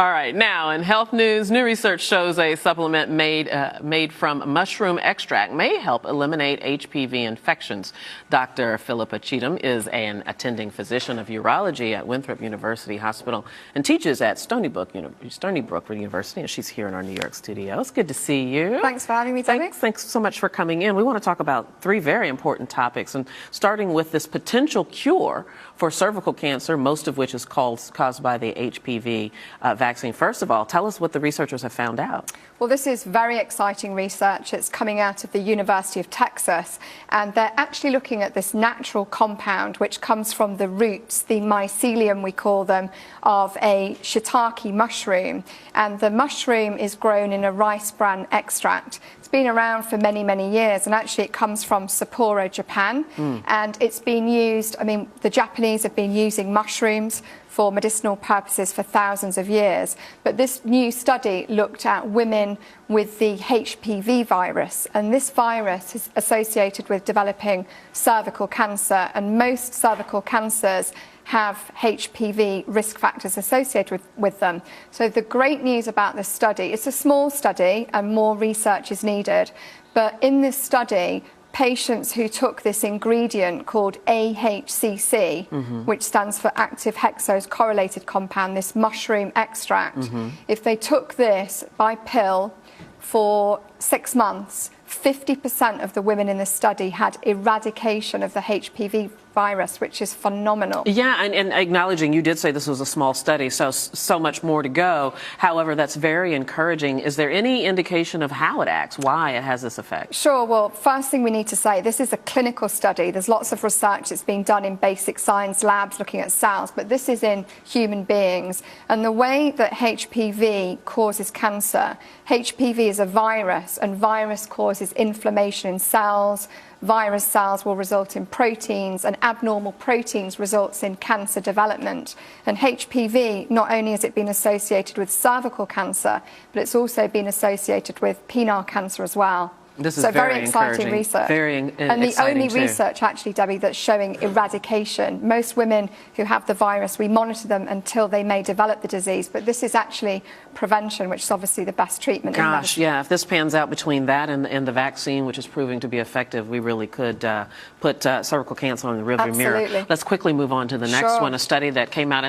All right, now in health news, new research shows a supplement made from mushroom extract may help eliminate HPV infections. Dr. Philippa Cheatham is an attending physician of urology at Winthrop University Hospital and teaches at Stony Brook University, and she's here in our New York studio. It's good to see you. Thanks for having me, Debbie. Thanks so much for coming in. We want to talk about three very important topics, and starting with this potential cure for cervical cancer, most of which is caused by the HPV vaccine. First of all, tell us what the researchers have found out. Well, this is very exciting research. It's coming out of the University of Texas, and they're actually looking at this natural compound which comes from the roots, the mycelium we call them, of a shiitake mushroom. And the mushroom is grown in a rice bran extract. It's been around for many, many years, and actually it comes from Sapporo, Japan. And it's been used, I mean, the Japanese have been using mushrooms for medicinal purposes for thousands of years. But this new study looked at women with the HPV virus, and this virus is associated with developing cervical cancer, and most cervical cancers have HPV risk factors associated with them. So the great news about this study, it's a small study and more research is needed, but in this study, patients who took this ingredient called AHCC, which stands for active hexose correlated compound, this mushroom extract, if they took this by pill for 6 months, 50% of the women in the study had eradication of the HPV virus, which is phenomenal. Yeah, and acknowledging you did say this was a small study, so much more to go. However, that's very encouraging. Is there any indication of how it acts, why it has this effect? Sure. Well, first thing we need to say, this is a clinical study. There's lots of research that's being done in basic science labs looking at cells, but this is in human beings. And the way that HPV causes cancer, HPV is a virus, and virus causes inflammation in cells. Virus cells will result in proteins, and abnormal proteins results in cancer development. And HPV, not only has it been associated with cervical cancer, but it's also been associated with penile cancer as well. This is so very exciting research. And the only research, actually, Debbie, that's showing eradication. Most women who have the virus, we monitor them until they may develop the disease. But this is actually prevention, which is obviously the best treatment. Gosh, yeah. If this pans out between that and the vaccine, which is proving to be effective, we really could put cervical cancer on the rearview mirror. Let's quickly move on to the next one, a study that came out in